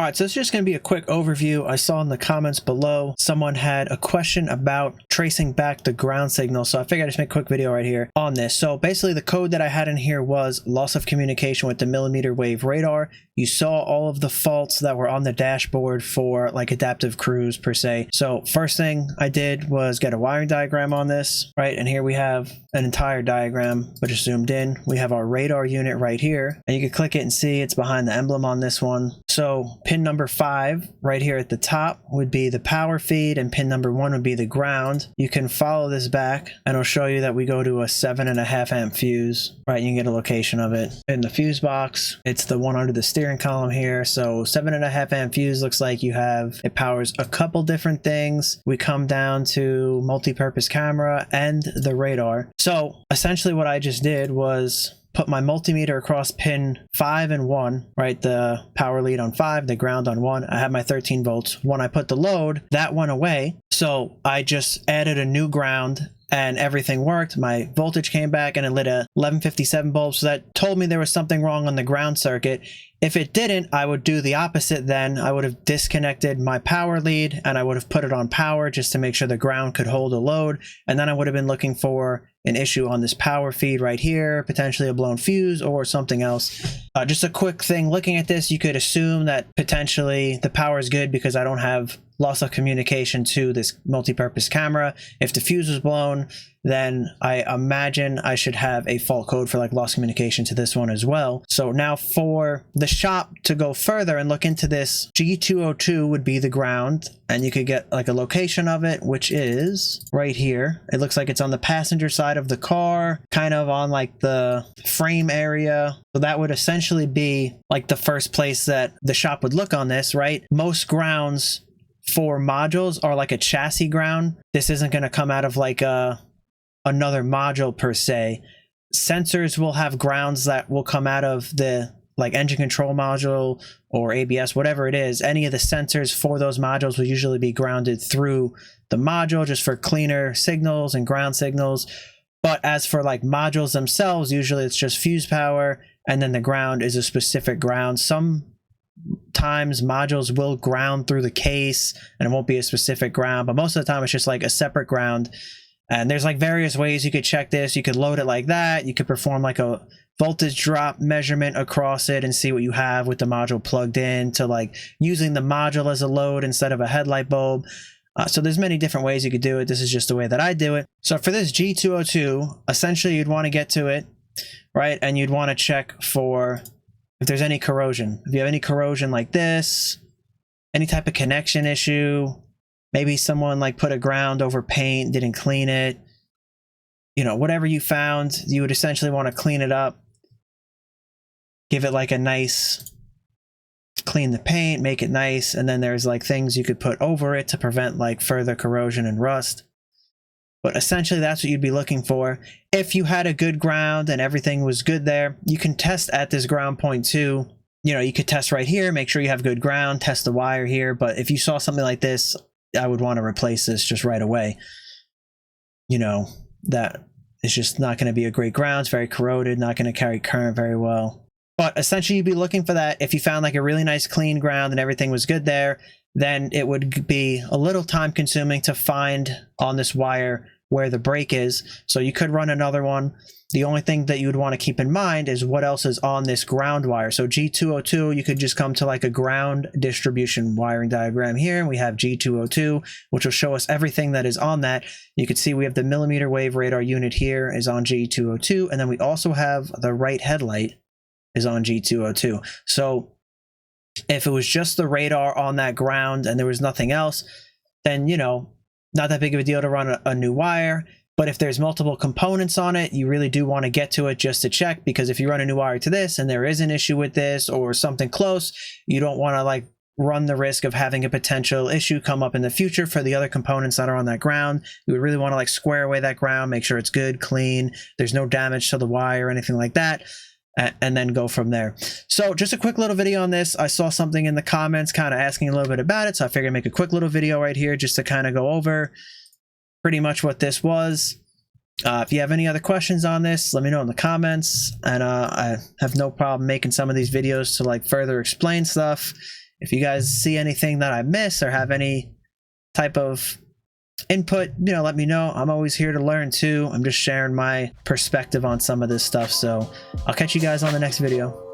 Alright, so it's just going to be a quick overview. I saw in the comments below someone had a question about tracing back the ground signal, so I figured I'd just make a quick video right here on this. So basically the code that I had in here was loss of communication with the millimeter wave radar. You saw all of the faults that were on the dashboard for like adaptive cruise per se. So first thing I did was get a wiring diagram on this, right? And here we have an entire diagram, but just zoomed in. We have our radar unit right here, and you can click it and see it's behind the emblem on this one. So pin number 5 right here at the top would be the power feed, and pin number 1 would be the ground. You can follow this back and it'll show you that we go to a 7.5 amp fuse, right? You can get a location of it in the fuse box. It's the one under the steering column here. So 7.5 amp fuse looks like you have, it powers a couple different things. We come down to multi-purpose camera and the radar. So essentially what I just did was put my multimeter across pin 5 and 1, right? The power lead on 5, the ground on 1. I have my 13 volts. When I put the load, that went away. So I just added a new ground and everything worked. My voltage came back and it lit a 1157 bulb. So that told me there was something wrong on the ground circuit. If it didn't, I would do the opposite then. I would have disconnected my power lead and I would have put it on power just to make sure the ground could hold a load. And then I would have been looking for an issue on this power feed right here, potentially a blown fuse or something else. Just a quick thing, looking at this, you could assume that potentially the power is good because I don't have loss of communication to this multi-purpose camera. If the fuse was blown, then I imagine I should have a fault code for like loss communication to this one as well. So now for the shop to go further and look into this, G202 would be the ground, and you could get like a location of it, which is right here. It looks like it's on the passenger side of the car, kind of on like the frame area. So that would essentially be like the first place that the shop would look on this, right? Most grounds for modules are like a chassis ground. This isn't going to come out of like another module per se. Sensors will have grounds that will come out of the like engine control module or ABS, whatever it is. Any of the sensors for those modules will usually be grounded through the module just for cleaner signals and ground signals. But as for like modules themselves, usually it's just fuse power and then the ground is a specific ground. Sometimes modules will ground through the case and it won't be a specific ground, but most of the time it's just like a separate ground. And there's like various ways you could check this. You could load it like that. You could perform like a voltage drop measurement across it and see what you have with the module plugged in, to like using the module as a load instead of a headlight bulb. So there's many different ways you could do it. This is just the way that I do it. So for this G202, essentially you'd want to get to it, right? And you'd want to check for if there's any corrosion. If you have any corrosion like this, any type of connection issue, maybe someone like put a ground over paint, didn't clean it, you know, whatever you found, you would essentially want to clean it up, give it like a nice, clean the paint, make it nice, and then there's like things you could put over it to prevent like further corrosion and rust. But essentially that's what you'd be looking for. If you had a good ground and everything was good there, you can test at this ground point too. You know, you could test right here, make sure you have good ground, test the wire here. But if you saw something like this, I would want to replace this just right away. You know, that is just not going to be a great ground. It's very corroded, not going to carry current very well. But essentially you'd be looking for that. If you found like a really nice clean ground and everything was good there, then it would be a little time consuming to find on this wire where the break is. So you could run another one. The only thing that you would want to keep in mind is what else is on this ground wire. So G202, you could just come to like a ground distribution wiring diagram here, and we have G202, which will show us everything that is on that. You can see we have the millimeter wave radar unit here is on G202, and then we also have the right headlight is on G202. So if it was just the radar on that ground and there was nothing else, then, you know, not that big of a deal to run a new wire. But if there's multiple components on it, you really do want to get to it just to check, because if you run a new wire to this and there is an issue with this or something close, you don't want to like run the risk of having a potential issue come up in the future for the other components that are on that ground. You would really want to like square away that ground, make sure it's good, clean, there's no damage to the wire or anything like that, and then go from there. So just a quick little video on this. I saw something in the comments kind of asking a little bit about it, so I figured I'd make a quick little video right here just to kind of go over pretty much what this was. If you have any other questions on this, let me know in the comments, and I have no problem making some of these videos to like further explain stuff. If you guys see anything that I miss or have any type of input, you know, let me know. I'm always here to learn too. I'm just sharing my perspective on some of this stuff. So I'll catch you guys on the next video.